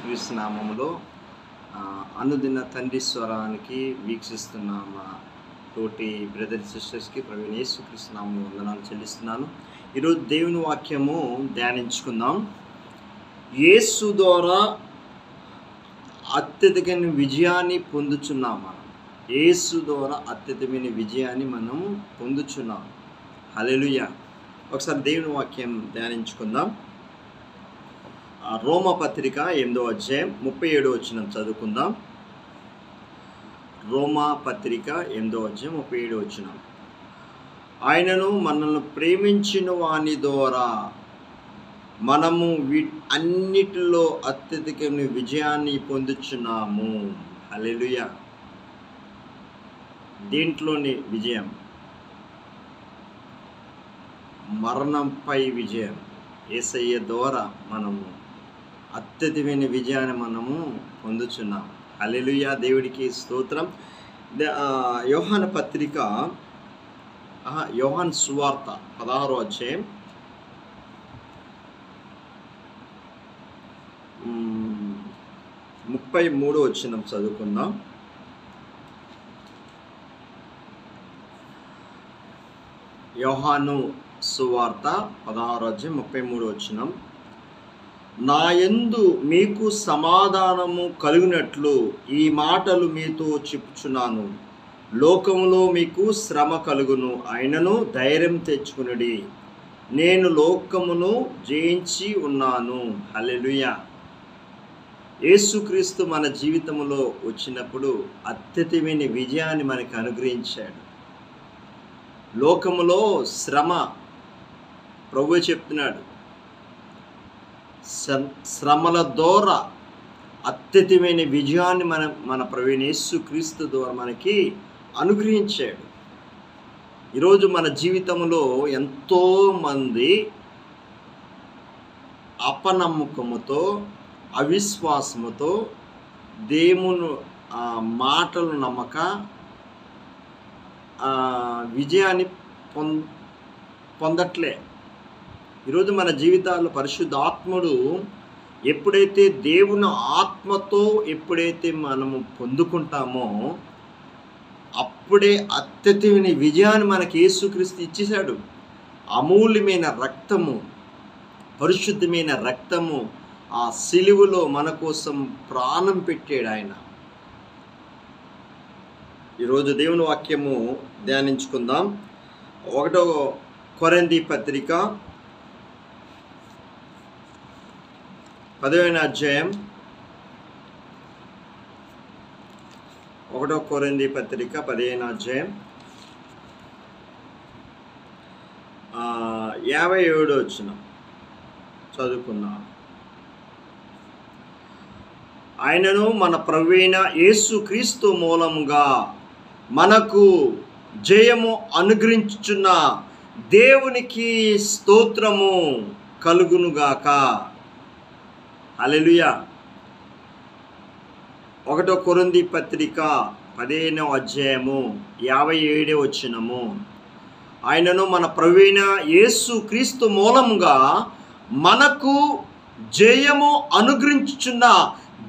యేసుక్రీస్తు నామములో అనుదిన తండ్రి స్వరానికి వీక్షిస్తున్న మా తోటి బ్రదర్ సిస్టర్స్కి ప్రవీణ్ యేసుక్రీస్తు నామములో వందనాలు చెల్లిస్తున్నాను. ఈరోజు దేవుని వాక్యము ధ్యానించుకుందాం. యేసు ద్వారా అత్యధికమైన విజయాన్ని పొందుచున్నాం. యేసు ద్వారా అత్యధికమైన విజయాన్ని మనం పొందుచున్నాం. హల్లెలూయా. ఒకసారి దేవుని వాక్యం ధ్యానించుకుందాం. రోమా పత్రిక 8వ అధ్యాయం 37వ వచనం చదువుకుందాం. రోమా పత్రిక 8వ అధ్యాయం 37వ వచనం. ఆయనను మనల్ని ప్రేమించిన వాని ద్వారా మనము అన్నిటిలో అత్యధికమైన విజయాన్ని పొందుచున్నాము. హల్లెలూయా. దేంట్లోని విజయం? మరణంపై విజయం. యేసయ్య ద్వారా మనము అత్యధికమైన విజయాన్ని మనము పొందుచున్నాం. హల్లెలూయా. దేవుడికి స్తోత్రం. యోహాను పత్రిక యోహాను సువార్త 16వ అధ్యాయం 33వ వచనం చదువుకుందాం. యోహాను సువార్త 16వ అధ్యాయం 33వ వచనం. నా యందు మీకు సమాధానము కలుగునట్లు ఈ మాటలు మీతో చెప్పుచున్నాను. లోకములో మీకు శ్రమ కలుగును, అయినను ధైర్యం తెచ్చుకునుడి, నేను లోకమును జయించి ఉన్నాను. హల్లెలూయా. యేసుక్రీస్తు మన జీవితంలో వచ్చినప్పుడు అత్యధికమైన విజయాన్ని మనకు అనుగ్రహించాడు. లోకములో శ్రమ, ప్రభువు చెప్తున్నాడు, శ్రమల ద్వారా అత్యధికమైన విజయాన్ని మన ప్రవీణ్ యేసుక్రీస్తు ద్వారా మనకి అనుగ్రహించాడు. ఈరోజు మన జీవితంలో ఎంతోమంది అపనమ్మకముతో, అవిశ్వాసముతో, దేవుని మాటలు నమ్మక విజయాన్ని పొందట్లే. ఈరోజు మన జీవితాల్లో పరిశుద్ధాత్ముడు ఎప్పుడైతే దేవుని ఆత్మతో ఎప్పుడైతే మనము పొందుకుంటామో అప్పుడే అత్యధికమైన విజయాన్ని మనకి యేసుక్రీస్తు ఇచ్చేశాడు. అమూల్యమైన రక్తము, పరిశుద్ధమైన రక్తము, ఆ సిలువలో మన కోసం ప్రాణం పెట్టాడు ఆయన. ఈరోజు దేవుని వాక్యము ధ్యానించుకుందాం. 1వ కొరింథీ పత్రిక 10వ అధ్యాయం 1వ కొరింథీ పత్రిక 10వ అధ్యాయం 57వ వచనం చదువుకుందాం. ఆయనను మన ప్రభువైన యేసుక్రీస్తు మూలముగా మనకు జయము అనుగ్రహించుచున్న దేవునికి స్తోత్రము కలుగునుగాక. హల్లెలూయా. 1వ కొరింథీ పత్రిక 15వ అధ్యాయము 57వ వచనము. ఆయనను మన ప్రభువైన యేసుక్రీస్తు మూలముగా మనకు జయము అనుగ్రహించుచున్న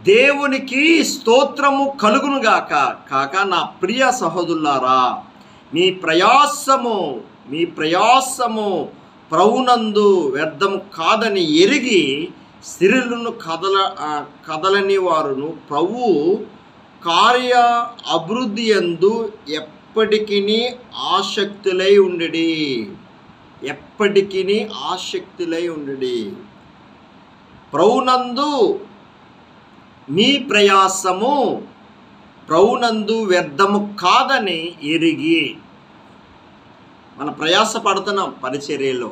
దేవునికి స్తోత్రము కలుగునుగాక. కాక నా ప్రియ సహోదరులారా, మీ ప్రయాసము ప్రభునందు వ్యర్థము కాదని ఎరిగి స్త్రీలను కదలని వారును ప్రభు కార్య అభివృద్ధి యందు ఎప్పటికీ ఆసక్తులై ఉండడి. ప్రభునందు మీ ప్రయాసము ప్రభునందు వ్యర్థము కాదని ఎరిగి. మన ప్రయాస పడుతున్నాం పరిచర్యలో,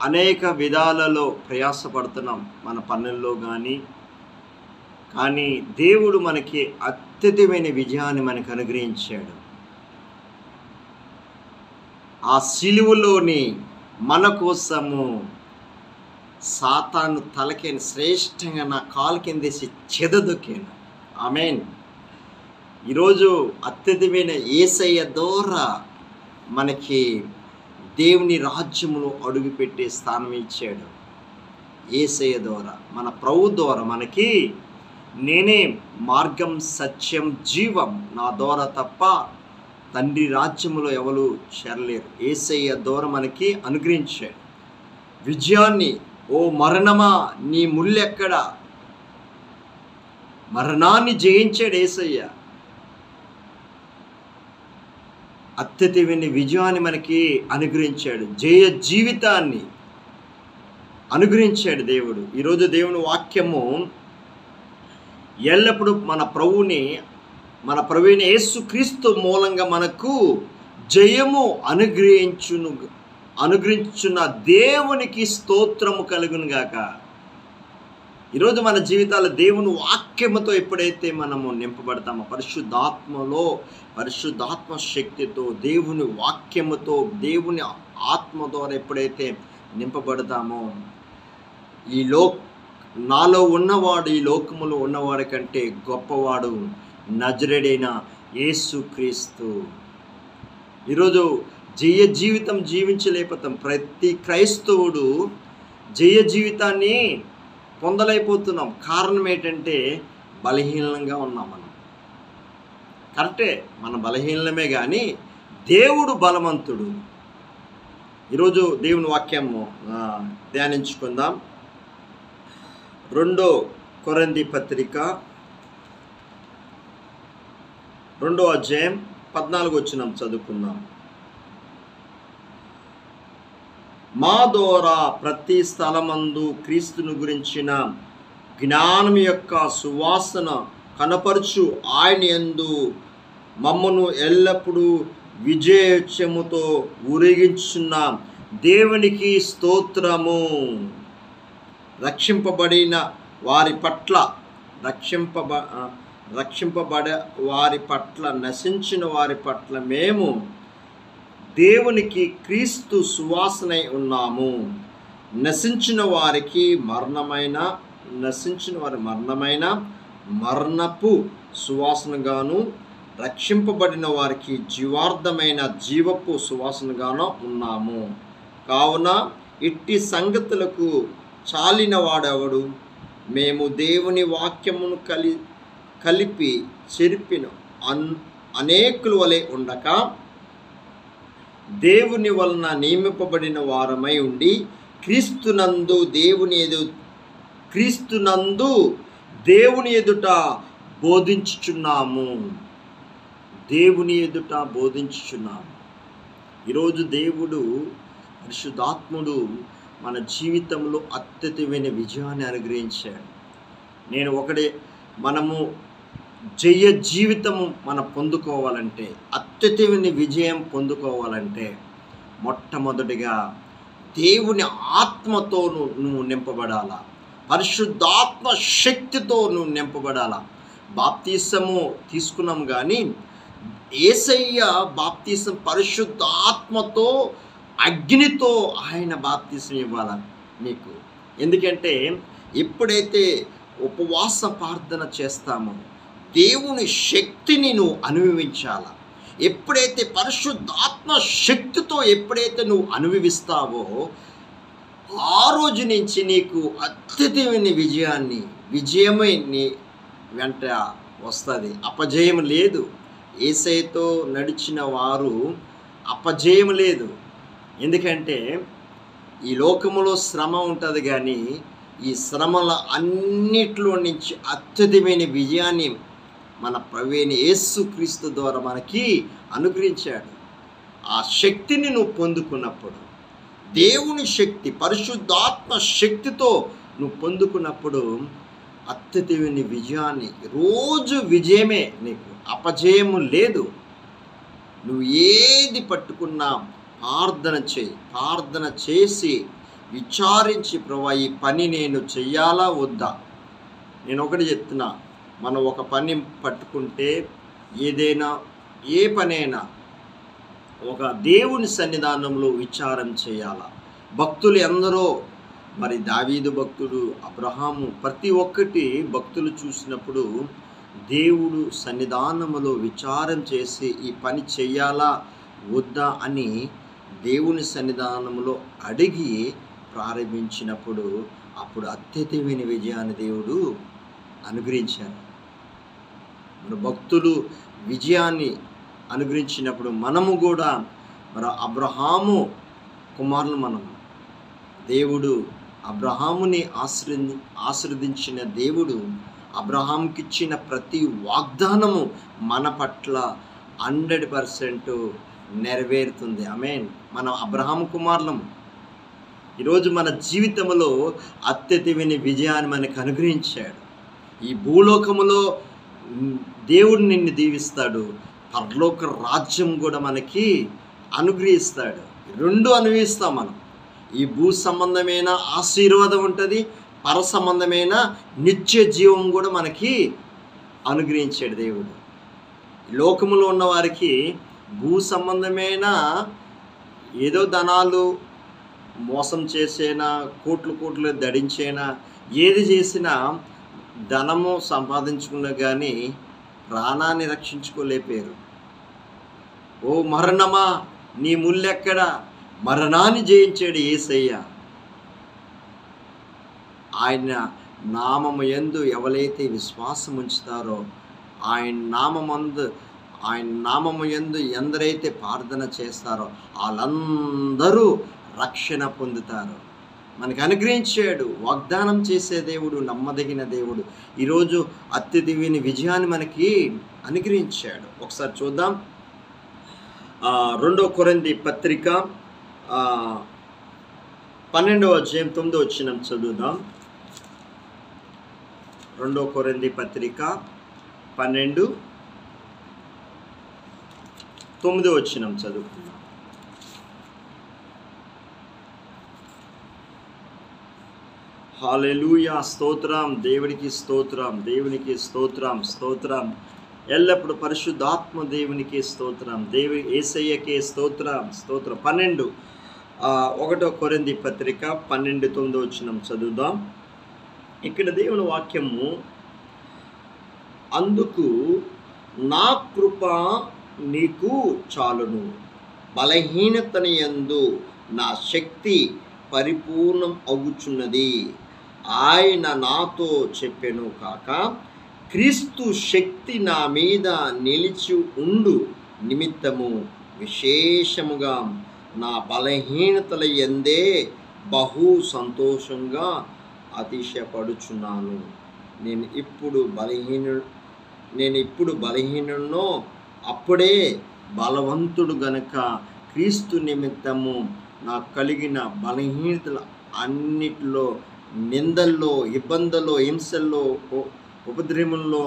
అనేక విధాలలో ప్రయాసపడుతున్నాం మన పనుల్లో కానీ దేవుడు మనకి అత్యధికమైన విజయాన్ని మనకు అనుగ్రహించాడు. ఆ సిలువలోని మన కోసము సాతాను తలకేను శ్రేష్టంగా నా కాలు కిందేసి చెదదొక్కాను. ఆమేన్. ఈరోజు అత్యధికమైన యేసయ్య ద్వారా మనకి దేవుని రాజ్యములో అడుగుపెట్టే స్థానం ఇచ్చాడు. యేసయ్య ద్వారా, మన ప్రభు ద్వారా మనకి నేనే మార్గం, సత్యం, జీవం, నా ద్వారా తప్ప తండ్రి రాజ్యములో ఎవరు చేరలేరు. యేసయ్య ద్వారా మనకి అనుగ్రహించాడు విజయాన్ని. ఓ మరణమా నీ ముల్లెక్కడ? మరణాన్ని జయించాడు యేసయ్య. అత్యధికమైన విజయాన్ని మనకి అనుగ్రహించాడు, జయ జీవితాన్ని అనుగ్రహించాడు దేవుడు. ఈరోజు దేవుని వాక్యము ఎల్లప్పుడూ మన ప్రభువైన యేసుక్రీస్తు మూలంగా మనకు జయము అనుగ్రహించున్న దేవునికి స్తోత్రము కలుగును గాక. ఈరోజు మన జీవితాలు దేవుని వాక్యముతో ఎప్పుడైతే మనము నింపబడతామో, పరిశుద్ధాత్మ శక్తితో, దేవుని వాక్యముతో, దేవుని ఆత్మ ద్వారా ఎప్పుడైతే నింపబడతామో, నాలో ఉన్నవాడు ఈ లోకములో ఉన్నవాడి కంటే గొప్పవాడు నజరేయుడైన యేసుక్రీస్తు. ఈరోజు జయ జీవితం జీవించలేకపోతాం. ప్రతి క్రైస్తవుడు జయ జీవితాన్ని పొందలేకపోతున్నాం. కారణం ఏంటంటే బలహీనంగా ఉన్నాం మనం. కరెక్టే, మన బలహీనమే, కానీ దేవుడు బలవంతుడు. ఈరోజు దేవుని వాక్యము ధ్యానించుకుందాం. 2 కొరింథీ పత్రిక 2వ అధ్యాయం 14వ వచనం చదువుకుందాం. మా ద్వారా ప్రతి స్థలమందు క్రీస్తును గురించిన జ్ఞానం యొక్క సువాసన కనపరుచు ఆయన యందు మమ్మను ఎల్లప్పుడూ విజయోత్సవముతో ఊరేగించున్న దేవునికి స్తోత్రము. రక్షింపబడిన వారి పట్ల నశించిన వారి పట్ల మేము దేవునికి క్రీస్తు సువాసనై ఉన్నాము. నశించిన వారి మరణమైన మరణపు సువాసనగాను, రక్షింపబడిన వారికి జీవార్థమైన జీవపు సువాసనగాను ఉన్నాము. కావున ఇట్టి సంగతులకు చాలిన వాడెవడు? మేము దేవుని వాక్యమును కలిపి చెరిపిన అనేకుల వలె ఉండక, దేవుని వలన నియమింపబడిన వారమై ఉండి క్రీస్తునందు దేవుని ఎదుట బోధించుచున్నాము. ఈరోజు దేవుడు పరిశుద్ధాత్ముడు మన జీవితంలో అత్యధికమైన విజయాన్ని అనుగ్రహించాడు. మనము జయ జీవితము మనం పొందుకోవాలంటే, అత్యధికమైన విజయం పొందుకోవాలంటే, మొట్టమొదటిగా దేవుని ఆత్మతో నువ్వు నింపబడాలా, పరిశుద్ధాత్మ శక్తితో నువ్వు నింపబడాలా. బాప్తీసము తీసుకున్నాం, కానీ యేసయ్య బాప్తీసం పరిశుద్ధాత్మతో, అగ్నితో ఆయన బాప్తీసం ఇవ్వాల నీకు. ఎందుకంటే ఎప్పుడైతే ఉపవాస ప్రార్థన చేస్తామో దేవుని శక్తిని నువ్వు అనుభవించాలా. ఎప్పుడైతే పరిశుద్ధాత్మ శక్తితో ఎప్పుడైతే నువ్వు అనుభవిస్తావో, ఆ రోజు నుంచి నీకు అత్యధికమైన విజయమే నీ వెంట వస్తుంది. అపజయం లేదు. యేసయ్యతో నడిచిన వారు అపజయం లేదు. ఎందుకంటే ఈ లోకములో శ్రమ ఉంటుంది, కానీ ఈ శ్రమల అన్నిట్లో నుంచి అత్యధికమైన విజయాన్ని మన ప్రభువైన యేసుక్రీస్తు ద్వారా మనకి అనుగ్రహించాడు. ఆ శక్తిని నువ్వు పొందుకున్నప్పుడు, దేవుని శక్తి పరిశుద్ధాత్మ శక్తితో నువ్వు పొందుకున్నప్పుడు అత్యధికమైన విజయాన్ని, రోజు విజయమే నీకు, అపజయము లేదు. నువ్వు ఏది పట్టుకున్నా ప్రార్థన చేసి విచారించి, ప్రభువా ఈ పని నేను చెయ్యాలా వద్దా. నేను ఒకటి చెప్తున్నా, మనం ఒక పని పట్టుకుంటే, ఏ పనైనా ఒక దేవుని సన్నిధానంలో విచారం చేయాలా. భక్తులు ఎందరో, మరి దావీదు భక్తుడు, అబ్రహాము, ప్రతి ఒక్కటి భక్తులు చూసినప్పుడు దేవుడు సన్నిధానములో విచారం చేసి ఈ పని చెయ్యాలా వద్దా అని దేవుని సన్నిధానంలో అడిగి ప్రారంభించినప్పుడు అప్పుడు అత్యధికమైన విజయాన్ని దేవుడు అనుగ్రహించారు. మన భక్తులు విజయాన్ని అనుగ్రహించినప్పుడు మనము కూడా మరి అబ్రహాము కుమారులు మనము. దేవుడు అబ్రహాముని ఆశీర్వదించిన దేవుడు అబ్రహాంకి ఇచ్చిన ప్రతి వాగ్దానము మన పట్ల 100% నెరవేరుతుంది. ఆమేన్. మనం అబ్రహాము కుమారులము. ఈరోజు మన జీవితంలో అత్యధికమైన విజయాన్ని మనకు అనుగ్రహించాడు. ఈ భూలోకములో దేవుడు నిన్ను దీవిస్తాడు, పరలోక రాజ్యం కూడా మనకి అనుగ్రహిస్తాడు. రెండు అనుభవిస్తాం మనం. ఈ భూ సంబంధమైన ఆశీర్వాదం ఉంటుంది, పర సంబంధమైన నిత్య జీవం కూడా మనకి అనుగ్రహించాడు దేవుడు. లోకములో ఉన్న వారికి భూ సంబంధమైన ఏదో ధనాలు మోసం చేసేనా, కోట్లు దడించేనా, ఏది చేసినా ధనము సంపాదించుకున్నా కానీ ప్రాణాన్ని రక్షించుకోలేపారు. ఓ మరణమా నీ ముల్లెక్కడ, మరణాన్ని జయించాడు యేసయ్య. ఆయన నామము యందు ఎవరైతే విశ్వాసం ఉంచుతారో, ఆయన నామము యందు ఎందరైతే ప్రార్థన చేస్తారో వాళ్ళందరూ రక్షణ పొందుతారు. మనకు అనుగ్రహించాడు. వాగ్దానం చేసే దేవుడు, నమ్మదగిన దేవుడు. ఈరోజు అత్యధికమైన విజయాన్ని మనకి అనుగ్రహించాడు. ఒకసారి చూద్దాం. 2 కొరింథీ పత్రిక 12వ అధ్యాయం 9వ వచనం చదువుదాం. 2 కొరింథీ పత్రిక 12:9 వచనం చదువుకుందాం. హల్లెలూయా. స్తోత్రం, దేవునికి స్తోత్రం, దేవునికి స్తోత్రం, స్తోత్రం. ఎల్లప్పుడు పరిశుద్ధాత్మ దేవునికి స్తోత్రం, యేసయ్యకే స్తోత్రం, స్తోత్రం. 1 కొరింథీ పత్రిక 12:9 వచనం చదువుదాం. ఇక్కడ దేవుని వాక్యము, అందుకు నా కృప నీకు చాలును, బలహీనతని యందు నా శక్తి పరిపూర్ణం అగుచున్నది. ఆయన నాతో చెప్పెను కాక, క్రీస్తు శక్తి నా మీద నిలిచి ఉండు నిమిత్తము విశేషముగా నా బలహీనతల యందే బహు సంతోషంగా అతిశయపడుచున్నాను. నేను ఇప్పుడు బలహీనునో అప్పుడే బలవంతుడు గనుక క్రీస్తు నిమిత్తము నాకు కలిగిన బలహీనతల అన్నిటిలో, నిందల్లో, ఇబ్బందుల్లో, హింసల్లో, ఉపద్రవముల్లో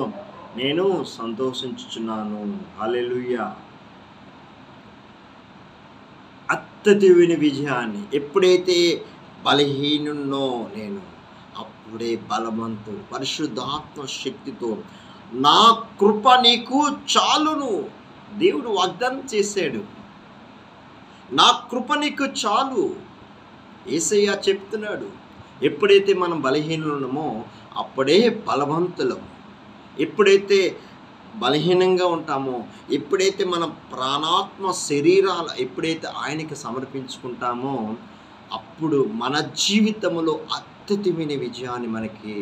నేను సంతోషించుచున్నాను. హల్లెలూయా. అత్యధికమైన విజయాన్ని, ఎప్పుడైతే బలహీనున్నో నేను అప్పుడే బలవంతుడు. పరిశుద్ధాత్మ శక్తితో నా కృప నీకు చాలును. దేవుడు వాగ్దానం చేశాడు, నా కృప నీకు చాలు. యేసయ్య చెప్తున్నాడు. ఎప్పుడైతే మనం బలహీనులమో అప్పుడే బలవంతులం. ఎప్పుడైతే బలహీనంగా ఉంటామో, ఎప్పుడైతే మన ప్రాణాత్మ శరీరాలు ఎప్పుడైతే ఆయనకి సమర్పించుకుంటామో అప్పుడు మన జీవితంలో అత్యధికమైన విజయాన్ని మనకి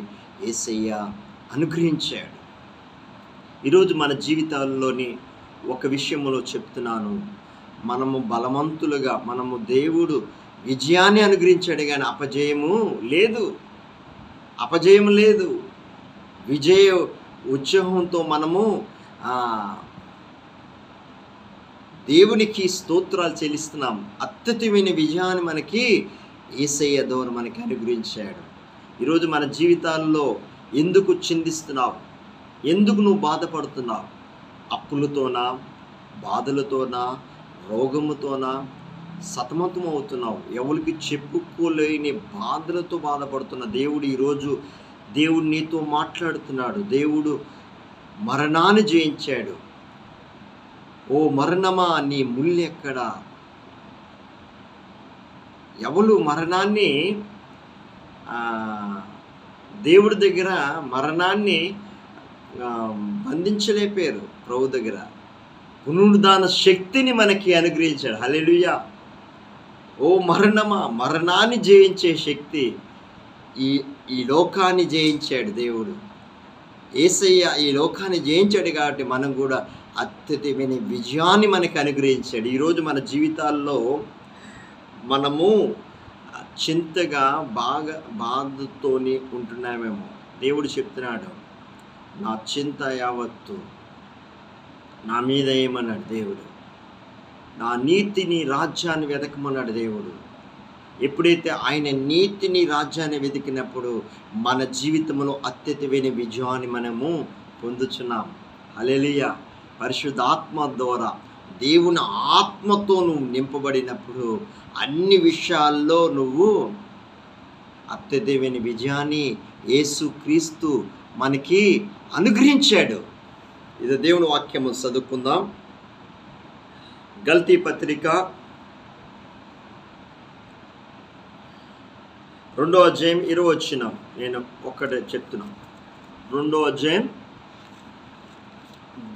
యేసయ్య అనుగ్రహించాడు. ఈరోజు మన జీవితాల్లోని ఒక విషయంలో చెప్తున్నాను, మనము బలవంతులుగా, మనము దేవుడు విజయాన్ని అనుగ్రహించాడు కానీ అపజయం లేదు. విజయ ఉత్సాహంతో మనము దేవునికి స్తోత్రాలు చెల్లిస్తున్నాం. అత్యధికమైన విజయాన్ని మనకి యేసయ్య ద్వారా మనకి అనుగ్రహించాడు. ఈరోజు మన జీవితాల్లో ఎందుకు చిందిస్తున్నావు? ఎందుకు నువ్వు బాధపడుతున్నావు? అప్పులతోనా, బాధలతోనా, రోగముతోనా సతమతం అవుతున్నావు? ఎవరికి చెప్పుకోలేని బాధలతో బాధపడుతున్న దేవుడు ఈరోజు దేవుడు నీతో మాట్లాడుతున్నాడు. దేవుడు మరణాన్ని జయించాడు. ఓ మరణమా నీ ముల్లెక్కడా? ఎవరు మరణాన్ని దేవుడి దగ్గర మరణాన్ని బంధించలేపారు. ప్రభు దగ్గర పునరుద్ధాన శక్తిని మనకి అనుగ్రహించాడు. హల్లెలూయా. ఓ ఓ మరణమా, మరణాన్ని జయించే శక్తి ఈ ఈ లోకాన్ని జయించాడు దేవుడు. యేసయ్య ఈ లోకాన్ని జయించాడు కాబట్టి మనం కూడా అత్యధికమైన విజయాన్ని మనకు అనుగ్రహించాడు. ఈరోజు మన జీవితాల్లో మనము చింతగా బాధతోని ఉంటున్నామేమో. దేవుడు చెప్తున్నాడు, నా చింత యావత్తు నా మీద ఏమన్నాడు దేవుడు, నా నీతిని రాజ్యాన్ని వెతకమన్నాడు దేవుడు. ఎప్పుడైతే ఆయన నీతిని రాజ్యాన్ని వెతికినప్పుడు మన జీవితంలో అత్యధికమైన విజయాన్ని మనము పొందుచున్నాం. హల్లెలూయా. పరిశుద్ధాత్మ ద్వారా దేవుని ఆత్మతో నువ్వు నింపబడినప్పుడు అన్ని విషయాల్లో నువ్వు అత్యధికమైన విజయాన్ని యేసుక్రీస్తు మనకి అనుగ్రహించాడు. ఇది దేవుని వాక్యము చదువుకుందాం. గల్తీ పత్రిక 2వ అధ్యాయం 20వ వచనం. నేను ఒక్కటే చెప్తున్నాను. 2వ అధ్యాయం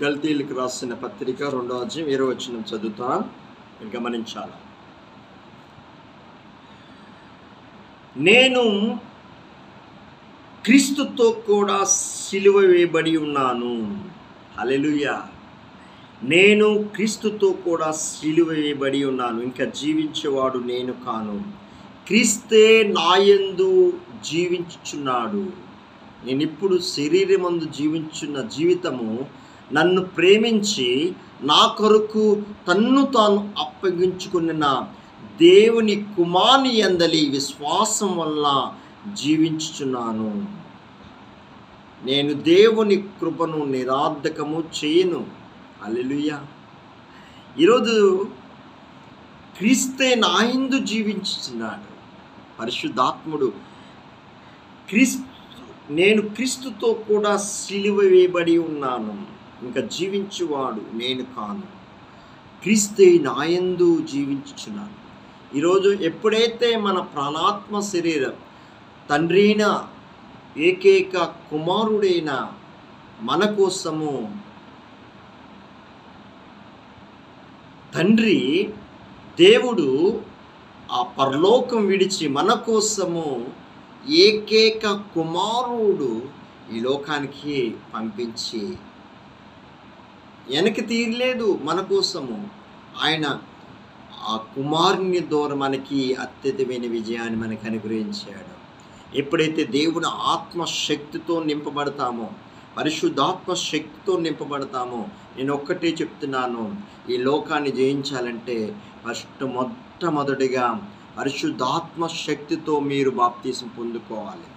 గల్తీలకు రాసిన పత్రిక 2వ అధ్యాయం 20వ వచనం చదువుతాం. గమనించాలి. నేను క్రీస్తుతో కూడా సిలువ వేయబడి ఉన్నాను. హల్లెలూయా. నేను క్రీస్తుతో కూడా సిలువ వేయబడి ఉన్నాను. ఇంకా జీవించేవాడు నేను కాను, క్రీస్తే నాయందు జీవించుచున్నాడు. నేను ఇప్పుడు శరీరమందు జీవించున్న జీవితము నన్ను ప్రేమించి నా కొరకు తన్ను తాను అప్పగించుకున్న దేవుని కుమారుని యందలి విశ్వాసం వల్ల జీవించుచున్నాను. నేను దేవుని కృపను నిరార్థకము చేయను. హల్లెలూయా. ఈరోజు క్రీస్తే నాయందు జీవించుచున్నాడు. పరిశుద్ధాత్ముడు నేను క్రీస్తుతో కూడా సిలువ వేయబడి ఉన్నాను, ఇంకా జీవించువాడు నేను కాను, క్రీస్తే నాయందు జీవించుచున్నాను. ఈరోజు ఎప్పుడైతే మన ప్రాణాత్మ శరీరం తండ్రి అయిన ఏకైక కుమారుడైన మన కోసము తండ్రి దేవుడు ఆ పరలోకం విడిచి మన కోసము ఏకైక కుమారుడు ఈ లోకానికి పంపించి వెనక్కి తీరలేదు మన కోసము. ఆయన ఆ కుమారుని ద్వారా మనకి అత్యధికమైన విజయాన్ని మనకి అనుగ్రహించాడు. ఎప్పుడైతే దేవుని ఆత్మశక్తితో నింపబడతామో, పరిశుద్ధాత్మ శక్తితో నింపబడతామో, నేను ఒక్కటే చెప్తున్నాను, ఈ లోకాన్ని జయించాలంటే మొట్టమొదటిగా పరిశుద్ధాత్మ శక్తితో మీరు బాప్తీసం పొందుకోవాలి.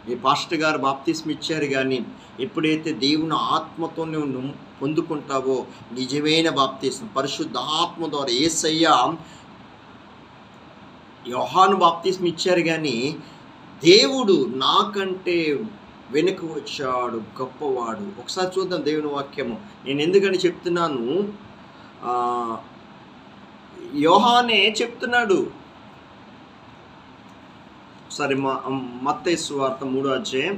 మీ పాస్టర్ గారు బాప్తీసం ఇచ్చారు, కానీ ఎప్పుడైతే దేవుని ఆత్మతో నువ్వు పొందుకుంటావో నిజమైన బాప్తీసం పరిశుద్ధాత్మ ద్వారా. యేసయ్య యోహాను బాప్తీసం ఇచ్చారు, కానీ దేవుడు నాకంటే వెనుక వచ్చాడు, గొప్పవాడు. ఒకసారి చూద్దాం దేవుని వాక్యము. నేను ఎందుకని చెప్తున్నాను, యోహానే చెప్తున్నాడు. సరే, మత్తయి సువార్త 3వ అధ్యాయం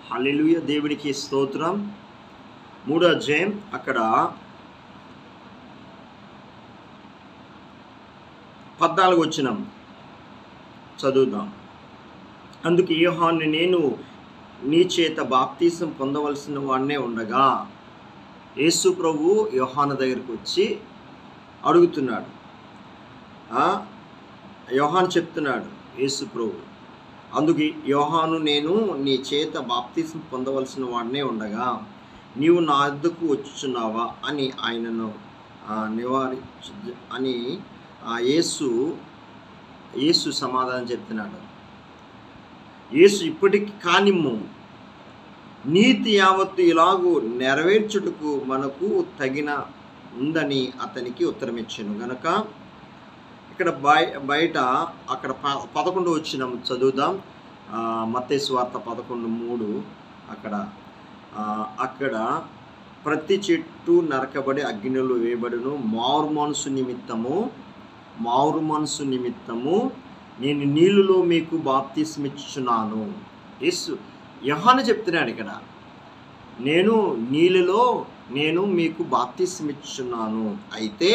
'హల్లెలూయా, దేవునికి స్తోత్రం. 3వ అధ్యాయం అక్కడ 14వ వచనం చదువుదాం. అందుకు యోహాను, నేను నీ చేత బాప్తీసం పొందవలసిన వాడినే ఉండగా, యేసు ప్రభు యోహాను దగ్గరికి వచ్చి అడుగుతున్నాడు. యోహాను చెప్తున్నాడు యేసు ప్రభు, అందుకు యోహాను, నేను నీ చేత బాప్తీసం పొందవలసిన వాడినే ఉండగా నీవు నా వద్దకు వచ్చుచున్నావా అని ఆయనను అని యేసు సమాధానం చెప్తున్నాడు. యేసు, ఇప్పటికి కానిమ్ము, నీతి యావత్తు ఇలాగూ నెరవేర్చుటకు మనకు తగిన ఉందని అతనికి ఉత్తరం ఇచ్చాను. గనక ఇక్కడ బయట అక్కడ 11వ వచనం చదువుదాం. మత్తయి సువార్త 11:3. అక్కడ ప్రతి చెట్టు నరకబడి అగ్నిలో వేయబడును, మారు మనసు నిమిత్తము నేను నీళ్ళలో మీకు బాప్తీసం ఇచ్చుచున్నాను. యేసు యోహాను చెప్తున్నాడు ఇక్కడ, నేను నీళ్ళలో నేను మీకు బాప్తిస్మిచ్చున్నాను. అయితే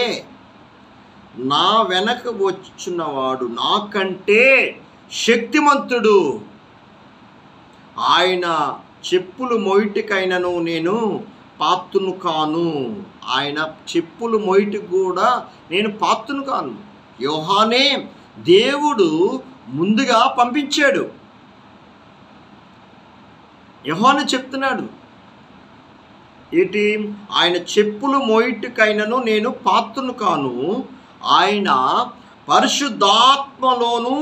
నా వెనక వచ్చున్నవాడు నాకంటే శక్తిమంతుడు. ఆయన చెప్పులు మోయిటికైనను నేను పాత్రును కాను. ఆయన చెప్పులు మోయిటికి కూడా నేను పాత్రును కాను. యోహానే దేవుడు ముందుగా పంపించాడు. యోహాను చెప్తున్నాడు ఏంటి? ఆయన చెప్పులు మోయిటికైనను నేను పాత్రును కాను. ఆయన పరిశుద్ధాత్మలోను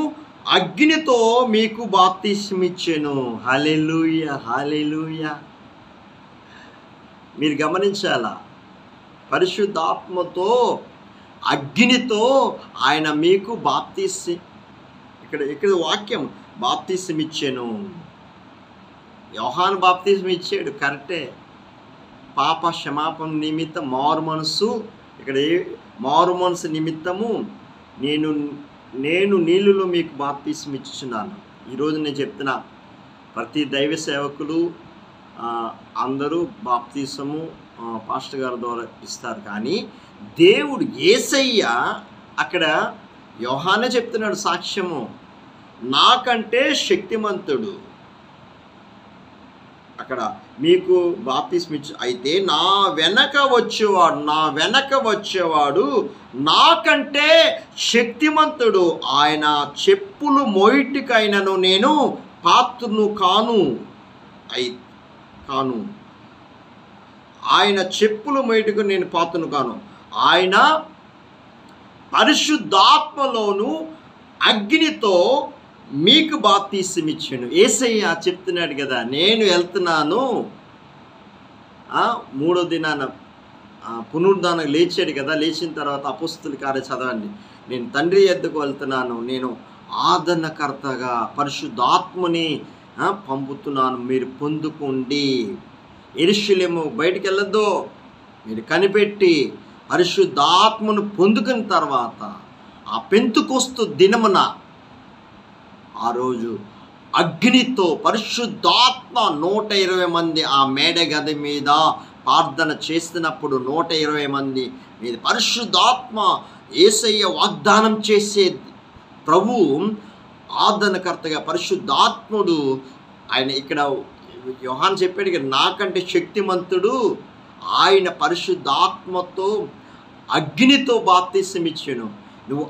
అగ్నితో మీకు బాప్తిస్మిచ్చెను. హల్లెలూయా, హల్లెలూయా. మీరు గమనించాలా, పరిశుద్ధాత్మతో అగ్నితో ఆయన మీకు ఇక్కడ వాక్యం బాప్తిస్మిచ్చెను. యోహాను బాప్తిస్మ ఇచ్చాడు, కరెక్టే. పాప క్షమాపణ నిమిత్తం మారు మనసు, ఇక్కడ మారు మనసు నిమిత్తము నేను నీళ్ళలో మీకు బాప్తిస్మ ఇచ్చుచున్నాను. ఈరోజు నేను చెప్తున్నా, ప్రతి దైవ సేవకులు అందరూ బాప్తిస్మము పాస్టర్ గారి ద్వారా ఇస్తారు. కానీ దేవుడు యేసయ్య అక్కడ యోహానే చెప్తున్నాడు సాక్ష్యము, నాకంటే శక్తిమంతుడు. అక్కడ మీకు బాప్తిస్మ ఇచ్చు. అయితే నా వెనక వచ్చేవాడు నాకంటే శక్తిమంతుడు. ఆయన చెప్పులు మోయిటికైనను నేను పాత్రును కాను. ఆయన చెప్పులు మోయిటికి నేను పాత్రును కాను. ఆయన పరిశుద్ధాత్మలోను అగ్నితో మీకు బాప్తిస్మ ఇచ్చాను. యేసయ్య చెప్తున్నాడు కదా, నేను వెళ్తున్నాను. మూడో దినాన పునరుద్ధానం లేచాడు కదా, లేచిన తర్వాత అపోస్తలుల కార్యం చదవండి. నేను తండ్రి యొద్దకు వెళ్తున్నాను, నేను ఆదరణకర్తగా పరిశుద్ధాత్మని పంపుతున్నాను, మీరు పొందుకోండి. యెరూషలేము బయటికి వెళ్ళొద్దు, మీరు కనిపెట్టి పరిశుద్ధాత్మను పొందుకున్న తర్వాత ఆ పెంతెకొస్తు దినమున ఆ రోజు అగ్నితో పరిశుద్ధాత్మ 120 మంది ఆ మేడ గది మీద ప్రార్థన చేస్తున్నప్పుడు 120 మంది మీద పరిశుద్ధాత్మ యేసయ్య వాగ్దానం చేసే ప్రభు ఆదరణకర్తగా పరిశుద్ధాత్ముడు ఆయన. ఇక్కడ యోహాను చెప్పాడు కదా, నాకంటే శక్తిమంతుడు. ఆయన పరిశుద్ధాత్మతో అగ్నితో బాప్తిస్మ ఇచ్చాను. నువ్వు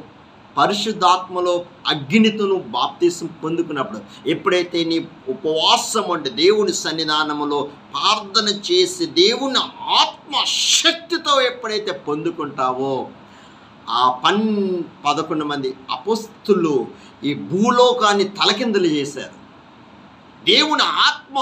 పరిశుద్ధాత్మలో అగ్నితో నువ్వు బాప్తిస్మ పొందుకున్నప్పుడు, ఎప్పుడైతే నీ ఉపవాసం అంటే దేవుని సన్నిధానంలో ప్రార్థన చేసి దేవుని ఆత్మశక్తితో ఎప్పుడైతే పొందుకుంటావో, ఆ 11 మంది అపోస్తలులు ఈ భూలోకాన్ని తలకిందులు చేశారు. దేవుని ఆత్మ